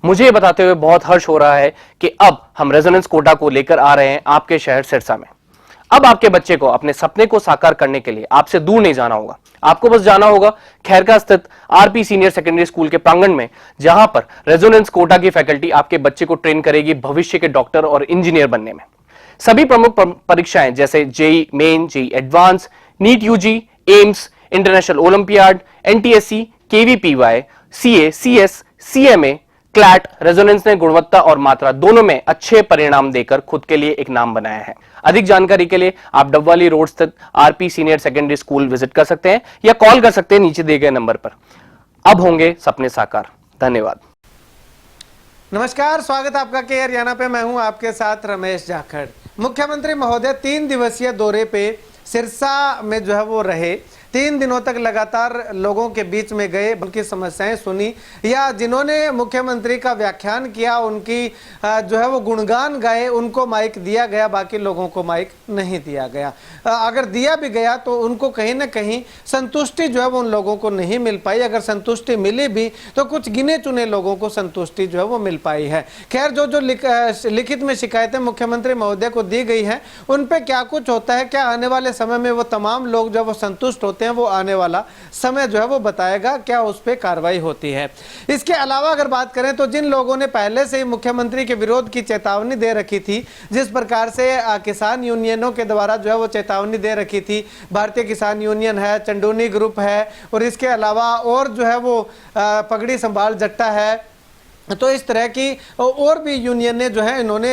मुझे ये बताते हुए बहुत हर्ष हो रहा है कि अब हम रेजोनेंस कोटा को लेकर आ रहे हैं आपके शहर सिरसा में। अब आपके बच्चे को अपने सपने को साकार करने के लिए आपसे दूर नहीं जाना होगा। आपको बस जाना होगा खैरका स्थित आरपी सीनियर सेकेंडरी स्कूल के प्रांगण में, जहां पर रेजोनेंस कोटा की फैकल्टी आपके बच्चे को ट्रेन करेगी भविष्य के डॉक्टर और इंजीनियर बनने में। सभी प्रमुख परीक्षाएं जैसे JEE Main, JEE Advance, NEET UG, AIIMS, international olympiad, NTSC, KVPY, CA, CS, CMA, CLAT, Resonance ने गुणवत्ता और मात्रा दोनों में अच्छे परिणाम देकर खुद के लिए एक नाम बनाया है। अधिक जानकारी के लिए आप डबवाली रोड स्थित RP senior secondary school visit कर सकते हैं या कॉल कर सकते हैं नीचे दिए गए नंबर पर। अब होंगे सपने साकार। धन्यवाद। नमस्कार, स्वागत है आपका के हरियाणा पे। मैं हूं आपके साथ रमेश जाखड़। मुख्यमंत्री महोदय 3 दिवसीय दौरे पे सिरसा में जो है वो रहे। 3 दिनों तक लगातार लोगों के बीच में गए, उनकी समस्याएं सुनी, या जिन्होंने मुख्यमंत्री का व्याख्यान किया उनकी जो है वो गुणगान गाए, उनको माइक दिया गया, बाकी लोगों को माइक नहीं दिया गया। अगर दिया भी गया तो उनको कहीं ना कहीं संतुष्टि जो है वो उन लोगों को नहीं मिल पाई। अगर संतुष्टि मिली भी तो कुछ गिने चुने लोगों को संतुष्टि जो है वो मिल पाई है। खैर, जो लिखित में शिकायतें मुख्यमंत्री महोदय को दी गई हैं उन पर क्या कुछ होता है, क्या आने वाले समय में वो तमाम लोग जो है वो संतुष्ट होते हैं, वो आने वाला समय जो है वो बताएगा, क्या उस पर कार्रवाई होती है। इसके अलावा अगर बात करें तो जिन लोगों ने पहले से ही मुख्यमंत्री के विरोध की चेतावनी दे रखी थी, जिस प्रकार से किसान यूनियनों के द्वारा जो है वो चेतावनी दे रखी थी, भारतीय किसान यूनियन है, चंडूनी ग्रुप है, और इसके अलावा और जो है वो पगड़ी संभाल जट्टा है, तो इस तरह की और भी यूनियन ने जो है इन्होंने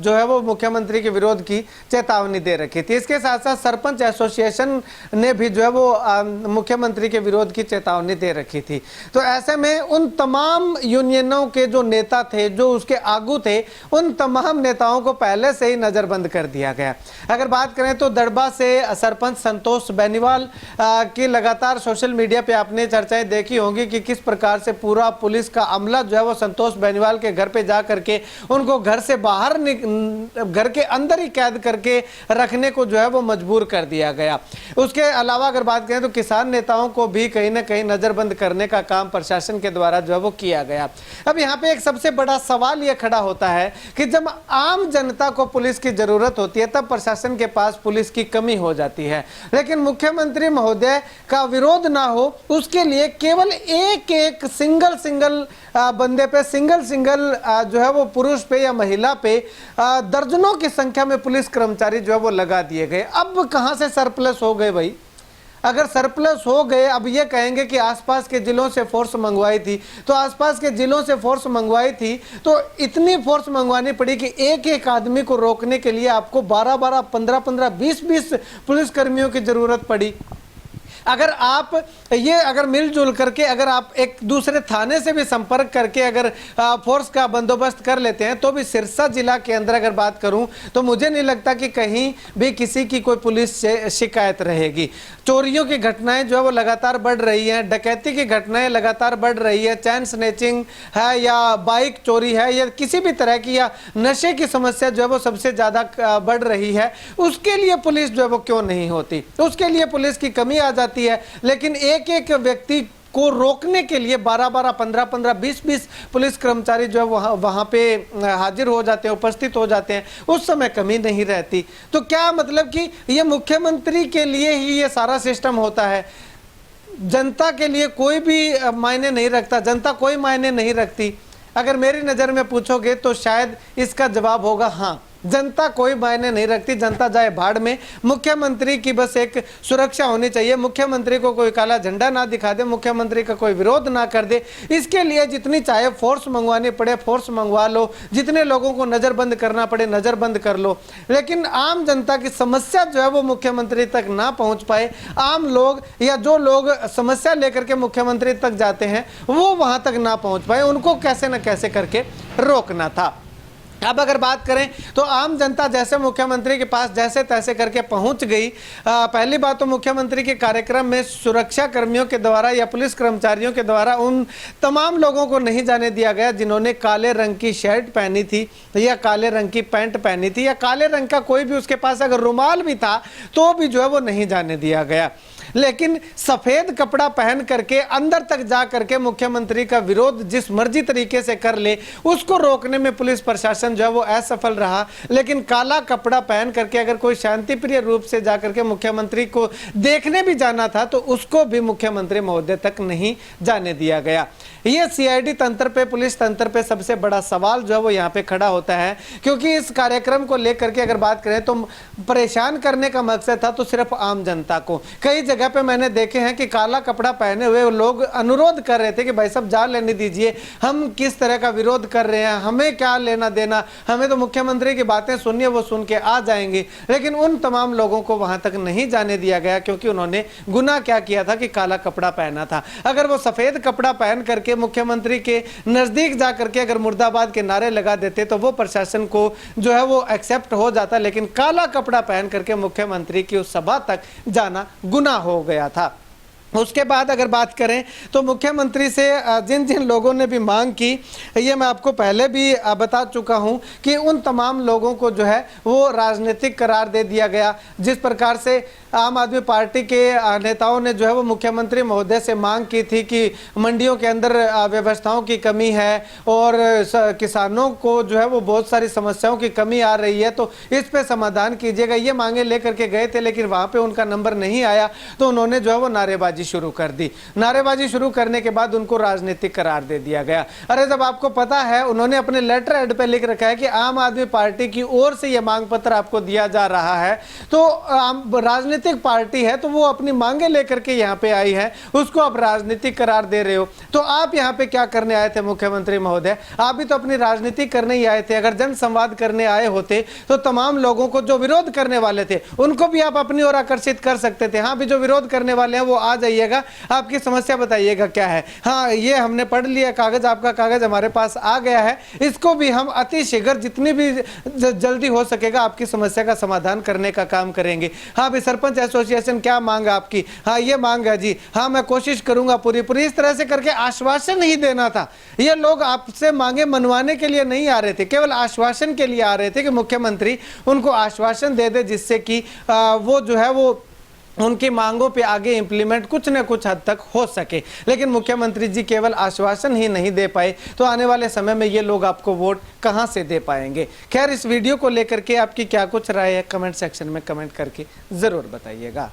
जो है वो मुख्यमंत्री के विरोध की चेतावनी दे रखी थी। इसके साथ साथ सरपंच एसोसिएशन ने भी जो है वो मुख्यमंत्री के विरोध की चेतावनी दे रखी थी। तो ऐसे में उन तमाम यूनियनों के जो नेता थे, जो उसके आगू थे, उन तमाम नेताओं को पहले से ही नज़रबंद कर दिया गया। अगर बात करें तो दड़बा से सरपंच संतोष बेनीवाल की लगातार सोशल मीडिया पर आपने चर्चाएँ देखी होंगी कि किस प्रकार से पूरा पुलिस का अमला जो है वो संतोष बेनीवाल के घर पे जा करके उनको घर से बाहर घर के अंदर ही कैद करके रखने को जो है वो मजबूर कर दिया गया। उसके अलावा अगर बात करें तो किसान नेताओं को भी कहीं ना कहीं नजरबंद करने का काम प्रशासन के द्वारा जो है वो किया गया। अब यहाँ पे एक सबसे बड़ा सवाल ये खड़ा होता है कि जब आम जनता को पुलिस की जरूरत होती है तब प्रशासन के पास पुलिस की कमी हो जाती है। लेकिन मुख्यमंत्री महोदय का विरोध ना हो उसके लिए केवल एक सिंगल बंदे पे सिंगल जो है वो पुरुष पे या महिला पे दर्जनों की संख्या में पुलिस कर्मचारी जो है वो लगा दिए गए। अब कहां से सरप्लस हो गए भाई? अगर सरप्लस हो गए, अब ये कहेंगे कि आसपास के जिलों से फोर्स मंगवाई थी, तो आसपास के जिलों से फोर्स मंगवाई थी तो इतनी फोर्स मंगवानी पड़ी कि एक आदमी को रोकने के लिए आपको 12-12, 15-15, 20-20 पुलिसकर्मियों की जरूरत पड़ी। अगर आप ये अगर मिलजुल करके अगर आप एक दूसरे थाने से भी संपर्क करके अगर फोर्स का बंदोबस्त कर लेते हैं तो भी सिरसा जिला के अंदर अगर बात करूं तो मुझे नहीं लगता कि कहीं भी किसी की कोई पुलिस से शिकायत रहेगी। चोरियों की घटनाएं जो है वो लगातार बढ़ रही हैं, डकैती की घटनाएं लगातार बढ़ रही है, चैन स्नैचिंग है या बाइक चोरी है या किसी भी तरह की या नशे की समस्या जो है वो सबसे ज़्यादा बढ़ रही है। उसके लिए पुलिस जो है वो क्यों नहीं होती? उसके लिए पुलिस की कमी आ जाती है। लेकिन एक व्यक्ति को रोकने के लिए 12-12, 15-15, 20-20 पुलिस कर्मचारी जो है वहां पे हाजिर हो जाते हैं, उपस्थित हो जाते हैं, उस समय कमी नहीं रहती। तो क्या मतलब कि ये मुख्यमंत्री के लिए ही ये सारा सिस्टम होता है? जनता के लिए कोई भी मायने नहीं रखता, जनता कोई मायने नहीं रखती? अगर मेरी नज़र में पूछोगे तो शायद इसका जवाब होगा हाँ, जनता कोई मायने नहीं रखती। जनता जाए भाड़ में, मुख्यमंत्री की बस एक सुरक्षा होनी चाहिए, मुख्यमंत्री को कोई काला झंडा ना दिखा दे, मुख्यमंत्री का कोई विरोध ना कर दे। इसके लिए जितनी चाहे फोर्स मंगवानी पड़े फोर्स मंगवा लो, जितने लोगों को नज़रबंद करना पड़े नज़रबंद कर लो, लेकिन आम जनता की समस्या जो है वो मुख्यमंत्री तक ना पहुँच पाए। आम लोग या जो लोग समस्या लेकर के मुख्यमंत्री तक जाते हैं वो वहाँ तक ना पहुँच पाए, उनको कैसे न कैसे करके रोकना था। अब अगर बात करें तो आम जनता जैसे मुख्यमंत्री के पास जैसे तैसे करके पहुंच गई। पहली बात तो मुख्यमंत्री के कार्यक्रम में सुरक्षा कर्मियों के द्वारा या पुलिस कर्मचारियों के द्वारा उन तमाम लोगों को नहीं जाने दिया गया जिन्होंने काले रंग की शर्ट पहनी थी या काले रंग की पैंट पहनी थी या काले रंग का कोई भी उसके पास अगर रुमाल भी था तो भी जो है वो नहीं जाने दिया गया। लेकिन सफेद कपड़ा पहन करके अंदर तक जा करके मुख्यमंत्री का विरोध जिस मर्जी तरीके से कर ले उसको रोकने में पुलिस प्रशासन जो है वो असफल रहा। लेकिन काला कपड़ा पहन करके अगर कोई शांतिप्रिय रूप से जा करके मुख्यमंत्री को देखने भी जाना था तो उसको भी मुख्यमंत्री महोदय तक नहीं जाने दिया गया। ये सीआईडी तंत्र पे, पुलिस तंत्र पे सबसे बड़ा सवाल जो है वो यहाँ पे खड़ा होता है, क्योंकि इस कार्यक्रम को लेकर के अगर बात करें तो परेशान करने का मकसद था तो सिर्फ आम जनता को। कई जगह पे मैंने देखे हैं कि काला कपड़ा पहने हुए लोग अनुरोध कर रहे थे कि भाई साहब जा लेने दीजिए, हम किस तरह का विरोध कर रहे हैं, हमें क्या लेना देना, हमें तो मुख्यमंत्री की बातें सुनिए वो सुन के आ जाएंगे। लेकिन उन तमाम लोगों को वहां तक नहीं जाने दिया गया क्योंकि उन्होंने गुनाह क्या किया था कि काला कपड़ा पहना था। अगर वो सफेद कपड़ा पहन करके मुख्यमंत्री के नजदीक जा करके अगर मुर्दाबाद के नारे लगा देते तो वो प्रशासन को जो है वो एक्सेप्ट हो जाता। लेकिन काला कपड़ा पहन करके मुख्यमंत्री की उस सभा तक जाना गुनाह हो गया था। उसके बाद अगर बात करें तो मुख्यमंत्री से जिन जिन लोगों ने भी मांग की, ये मैं आपको पहले भी बता चुका हूं कि उन तमाम लोगों को जो है वो राजनीतिक करार दे दिया गया। जिस प्रकार से आम आदमी पार्टी के नेताओं ने जो है वो मुख्यमंत्री महोदय से मांग की थी कि मंडियों के अंदर व्यवस्थाओं की कमी है और किसानों को जो है वो बहुत सारी समस्याओं की कमी आ रही है, तो इस पे समाधान कीजिएगा, ये मांगे लेकर के गए थे। लेकिन वहाँ पे उनका नंबर नहीं आया तो उन्होंने जो है वो नारेबाजी शुरू कर दी। नारेबाजी शुरू करने के बाद उनको राजनीतिक करार दे दिया गया। अरे जब आपको पता है, उन्होंने अपने लेटर हेड पे लिख रखा है कि आम आदमी पार्टी की ओर से यह मांग पत्र आपको दिया जा रहा है, तो राजनीतिक पार्टी है तो वो अपनी मांगे लेकर के यहाँ पे आई है, उसको आप राजनीतिक करार दे रहे हो। तो आप यहाँ पे क्या करने आए थे मुख्यमंत्री महोदय? आप भी तो अपनी राजनीति करने ही आए थे। अगर जन संवाद करने आए होते तो तमाम लोगों को जो विरोध करने वाले थे उनको भी आप अपनी ओर आकर्षित कर सकते थे। हाँ भी जो विरोध करने वाले हैं वो आ जाइएगा, आपकी समस्या बताइएगा क्या है। हाँ ये हमने पढ़ लिया कागज, आपका कागज हमारे पास आ गया है, इसको भी हम अति शीघ्र जितनी भी जल्दी हो सकेगा आपकी समस्या का समाधान करने का काम करेंगे। हाँ भी सरपंच एसोसिएशन क्या मांग आपकी? हाँ ये मांग है जी, हाँ मैं कोशिश करूंगा पूरी पूरी, इस तरह से करके आश्वासन ही देना था। ये लोग आपसे मांगे मनवाने के लिए नहीं आ रहे थे, केवल आश्वासन के लिए आ रहे थे कि मुख्यमंत्री उनको आश्वासन दे दे जिससे कि वो जो है वो उनकी मांगों पे आगे इंप्लीमेंट कुछ न कुछ हद तक हो सके। लेकिन मुख्यमंत्री जी केवल आश्वासन ही नहीं दे पाए तो आने वाले समय में ये लोग आपको वोट कहां से दे पाएंगे। खैर इस वीडियो को लेकर के आपकी क्या कुछ राय है कमेंट सेक्शन में कमेंट करके जरूर बताइएगा।